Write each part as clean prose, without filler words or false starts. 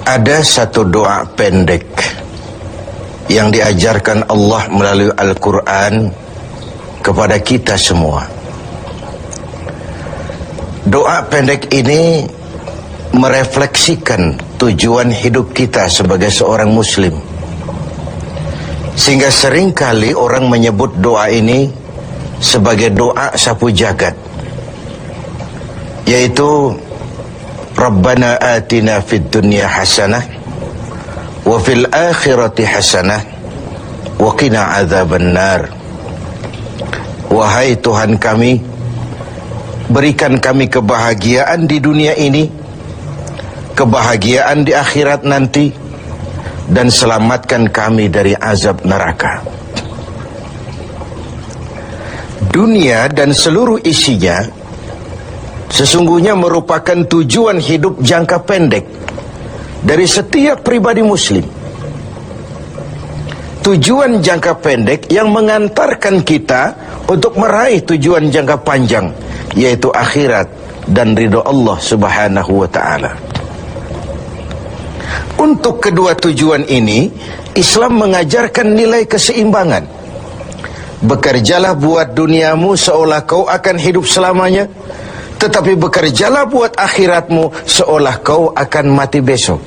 Ada satu doa pendek yang diajarkan Allah melalui Al-Quran kepada kita semua. Doa pendek ini merefleksikan tujuan hidup kita sebagai seorang muslim, sehingga seringkali orang menyebut doa ini sebagai doa sapu jagat, yaitu Rabbana atina fid dunya hasanah wa fil akhirati hasanah wa qina adzabannar. Wahai Tuhan kami, berikan kami kebahagiaan di dunia ini, kebahagiaan di akhirat nanti, dan selamatkan kami dari azab neraka. Dunia dan seluruh isinya sesungguhnya merupakan tujuan hidup jangka pendek dari setiap pribadi muslim. Tujuan jangka pendek yang mengantarkan kita untuk meraih tujuan jangka panjang, yaitu akhirat dan ridho Allah Subhanahu wa ta'ala. Untuk kedua tujuan ini, Islam mengajarkan nilai keseimbangan. Bekerjalah buat duniamu seolah kau akan hidup selamanya, tetapi bekerjalah buat akhiratmu seolah kau akan mati besok.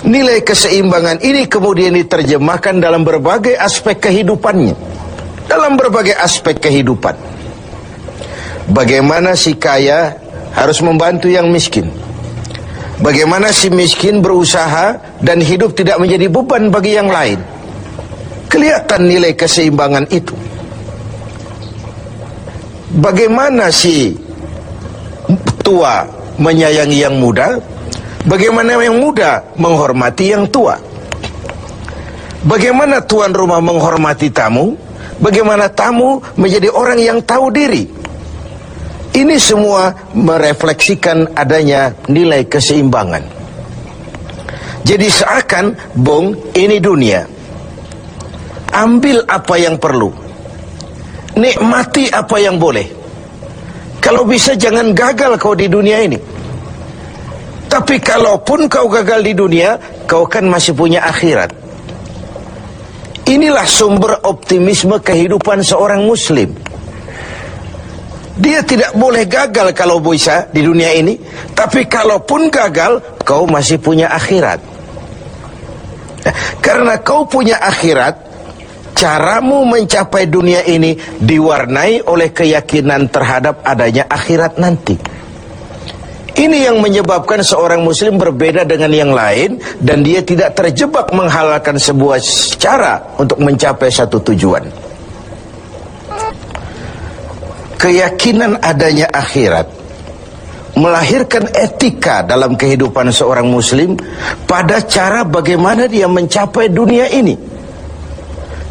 Nilai keseimbangan ini kemudian diterjemahkan dalam berbagai aspek kehidupannya. Dalam berbagai aspek kehidupan. Bagaimana si kaya harus membantu yang miskin. Bagaimana si miskin berusaha dan hidup tidak menjadi beban bagi yang lain. Kelihatan nilai keseimbangan itu. Bagaimana si tua menyayangi yang muda, bagaimana yang muda menghormati yang tua. Bagaimana tuan rumah menghormati tamu, bagaimana tamu menjadi orang yang tahu diri. Ini semua merefleksikan adanya nilai keseimbangan. Jadi seakan, Bung, ini dunia. Ambil apa yang perlu, nikmati apa yang boleh. Kalau bisa jangan gagal kau di dunia ini. Tapi kalaupun kau gagal di dunia, kau kan masih punya akhirat. Inilah sumber optimisme kehidupan seorang muslim. Dia tidak boleh gagal kalau bisa di dunia ini, tapi kalaupun gagal, kau masih punya akhirat. Karena kau punya akhirat, caramu mencapai dunia ini diwarnai oleh keyakinan terhadap adanya akhirat nanti. Ini yang menyebabkan seorang muslim berbeda dengan yang lain, dan dia tidak terjebak menghalalkan sebuah cara untuk mencapai satu tujuan. Keyakinan adanya akhirat melahirkan etika dalam kehidupan seorang muslim pada cara bagaimana dia mencapai dunia ini.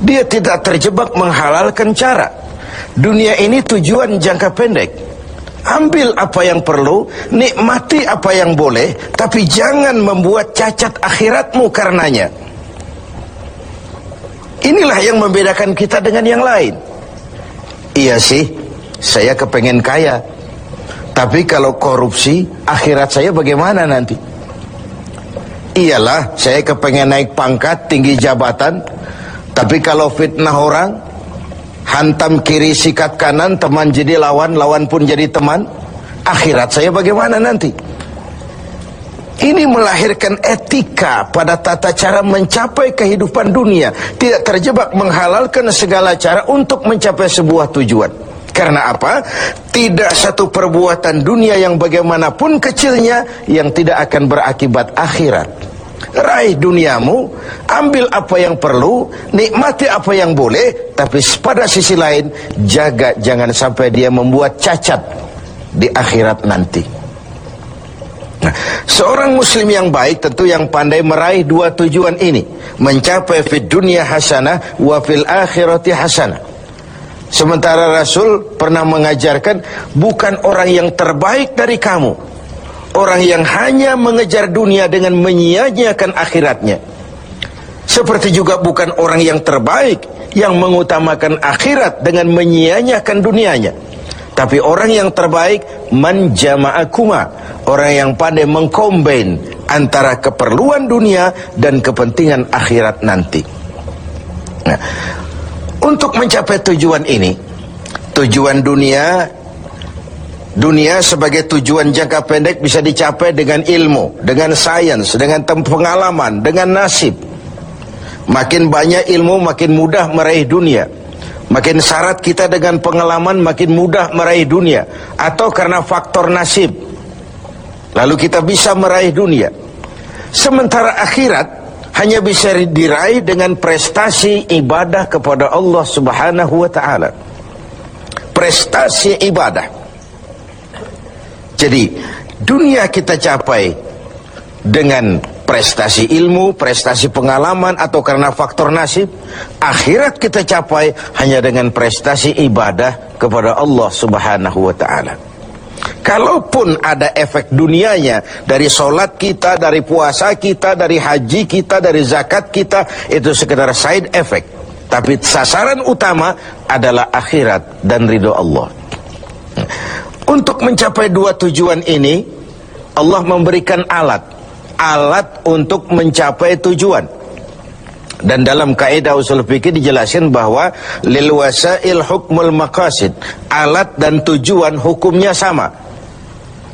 Dia tidak terjebak menghalalkan cara. Dunia ini tujuan jangka pendek. Ambil apa yang perlu, nikmati apa yang boleh, tapi jangan membuat cacat akhiratmu karenanya. Inilah yang membedakan kita dengan yang lain. Iya sih, saya kepengen kaya, tapi kalau korupsi, akhirat saya bagaimana nanti? Iyalah, saya kepengen naik pangkat, tinggi jabatan, tapi kalau fitnah orang, hantam kiri sikat kanan, teman jadi lawan, lawan pun jadi teman, akhirat saya bagaimana nanti? Ini melahirkan etika pada tata cara mencapai kehidupan dunia, tidak terjebak menghalalkan segala cara untuk mencapai sebuah tujuan. Karena apa? Tidak satu perbuatan dunia yang bagaimanapun kecilnya yang tidak akan berakibat akhirat. Raih duniamu, ambil apa yang perlu, nikmati apa yang boleh, tapi pada sisi lain jaga jangan sampai dia membuat cacat di akhirat nanti. Nah, seorang muslim yang baik tentu yang pandai meraih dua tujuan ini, mencapai fid dunya hasanah wa fil akhirati hasanah. Sementara Rasul pernah mengajarkan, bukan orang yang terbaik dari kamu orang yang hanya mengejar dunia dengan menyia-nyiakan akhiratnya. Seperti juga bukan orang yang terbaik yang mengutamakan akhirat dengan menyia-nyiakan dunianya. Tapi orang yang terbaik man jama'akuma, orang yang pandai mengkombin antara keperluan dunia dan kepentingan akhirat nanti. Nah, untuk mencapai tujuan ini, tujuan dunia sebagai tujuan jangka pendek bisa dicapai dengan ilmu, dengan sains, dengan pengalaman, dengan nasib. Makin banyak ilmu, makin mudah meraih dunia. Makin syarat kita dengan pengalaman, makin mudah meraih dunia. Atau karena faktor nasib, lalu kita bisa meraih dunia. Sementara akhirat hanya bisa diraih dengan prestasi ibadah kepada Allah Subhanahu wa ta'ala. Prestasi ibadah. Jadi dunia kita capai dengan prestasi ilmu, prestasi pengalaman, atau karena faktor nasib. Akhirat kita capai hanya dengan prestasi ibadah kepada Allah Subhanahu wa ta'ala. Kalaupun ada efek dunianya dari solat kita, dari puasa kita, dari haji kita, dari zakat kita, itu sekedar side effect. Tapi sasaran utama adalah akhirat dan ridho Allah. Untuk mencapai dua tujuan ini, Allah memberikan alat untuk mencapai tujuan. Dan dalam kaidah usul fikih dijelaskan bahwa lil wasail hukmul maqasid, alat dan tujuan hukumnya sama.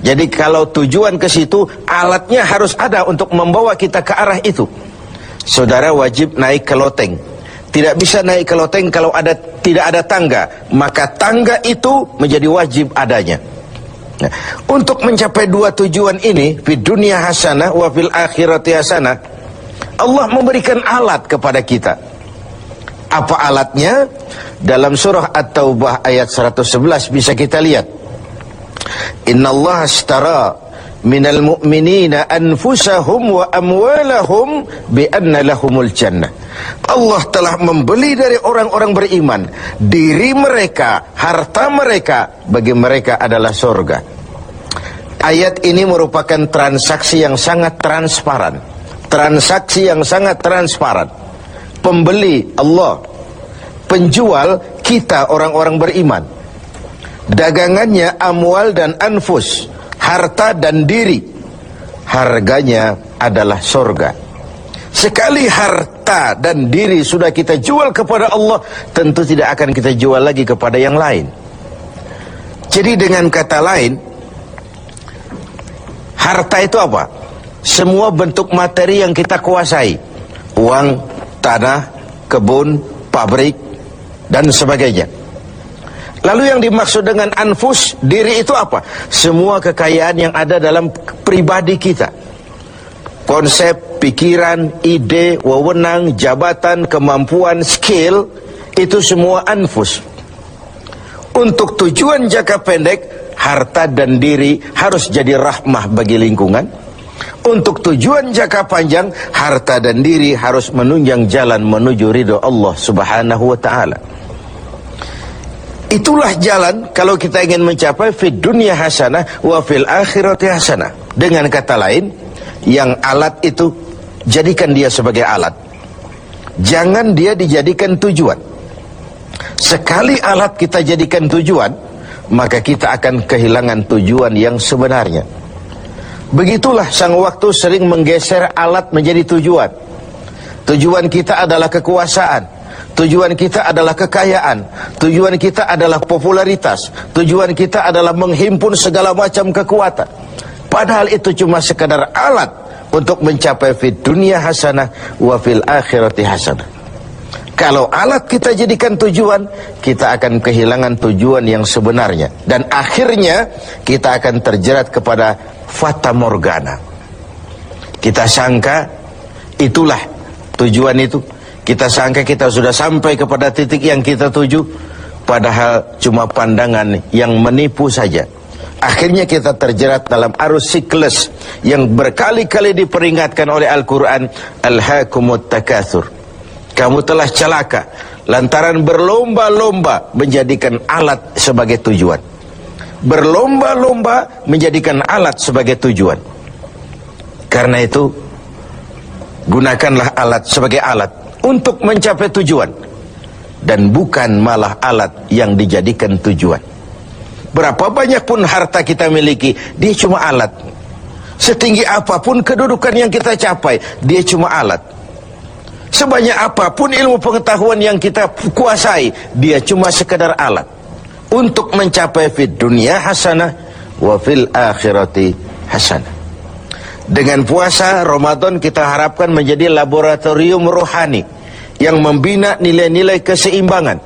Jadi kalau tujuan ke situ, alatnya harus ada untuk membawa kita ke arah itu. Saudara wajib naik ke loteng. Tidak bisa naik ke loteng kalau tidak ada tangga, maka tangga itu menjadi wajib adanya. Nah, untuk mencapai dua tujuan ini, fid dunya hasanah wa fil akhirati hasanah, Allah memberikan alat kepada kita. Apa alatnya? Dalam surah At-Taubah ayat 111 bisa kita lihat. Innallaha ashtara minal mu'minina anfusahum wa amwalahum bi anna lahumul jannah. Allah telah membeli dari orang-orang beriman diri mereka, harta mereka, bagi mereka adalah surga. Ayat ini merupakan transaksi yang sangat transparan. Transaksi yang sangat transparan. Pembeli Allah, penjual kita orang-orang beriman. Dagangannya amwal dan anfus, harta dan diri. Harganya adalah surga. Sekali harta dan diri sudah kita jual kepada Allah, tentu tidak akan kita jual lagi kepada yang lain. Jadi dengan kata lain, harta itu apa? Semua bentuk materi yang kita kuasai. Uang, tanah, kebun, pabrik, dan sebagainya. Lalu yang dimaksud dengan anfus, diri itu apa? Semua kekayaan yang ada dalam pribadi kita. Konsep, pikiran, ide, wewenang, jabatan, kemampuan, skill, itu semua anfus. Untuk tujuan jangka pendek, harta dan diri harus jadi rahmah bagi lingkungan. Untuk tujuan jangka panjang, harta dan diri harus menunjang jalan menuju ridho Allah Subhanahu wa ta'ala. Itulah jalan kalau kita ingin mencapai fid dunya hasanah wa fil akhirati hasanah. Dengan kata lain, yang alat itu jadikan dia sebagai alat. Jangan dia dijadikan tujuan. Sekali alat kita jadikan tujuan, maka kita akan kehilangan tujuan yang sebenarnya. Begitulah sang waktu sering menggeser alat menjadi tujuan. Tujuan kita adalah kekuasaan. Tujuan kita adalah kekayaan. Tujuan kita adalah popularitas. Tujuan kita adalah menghimpun segala macam kekuatan. Padahal itu cuma sekadar alat untuk mencapai fid dunya hasanah wa fil akhirati hasanah. Kalau alat kita jadikan tujuan, kita akan kehilangan tujuan yang sebenarnya. Dan akhirnya kita akan terjerat kepada fata morgana. Kita sangka itulah tujuan itu. Kita sangka kita sudah sampai kepada titik yang kita tuju, padahal cuma pandangan yang menipu saja. Akhirnya kita terjerat dalam arus siklus yang berkali-kali diperingatkan oleh Al-Quran. Alhaakumut takatsur. Kamu telah celaka lantaran berlomba-lomba menjadikan alat sebagai tujuan. Berlomba-lomba menjadikan alat sebagai tujuan. Karena itu, gunakanlah alat sebagai alat untuk mencapai tujuan, dan bukan malah alat yang dijadikan tujuan. Berapa banyak pun harta kita miliki, dia cuma alat. Setinggi apapun kedudukan yang kita capai, dia cuma alat. Sebanyak apapun ilmu pengetahuan yang kita kuasai, dia cuma sekedar alat untuk mencapai fid dunya hasanah wa fil akhirati hasanah. Dengan puasa Ramadan kita harapkan menjadi laboratorium rohani yang membina nilai-nilai keseimbangan.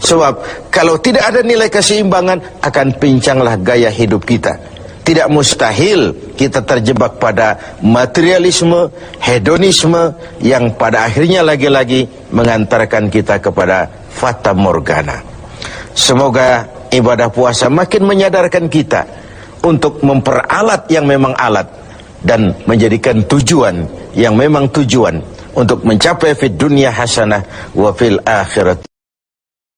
Sebab kalau tidak ada nilai keseimbangan, akan pincanglah gaya hidup kita. Tidak mustahil kita terjebak pada materialisme, hedonisme yang pada akhirnya lagi-lagi mengantarkan kita kepada fata morgana. Semoga ibadah puasa makin menyadarkan kita untuk memperalat yang memang alat dan menjadikan tujuan yang memang tujuan untuk mencapai fid dunya hasanah wa fil akhirat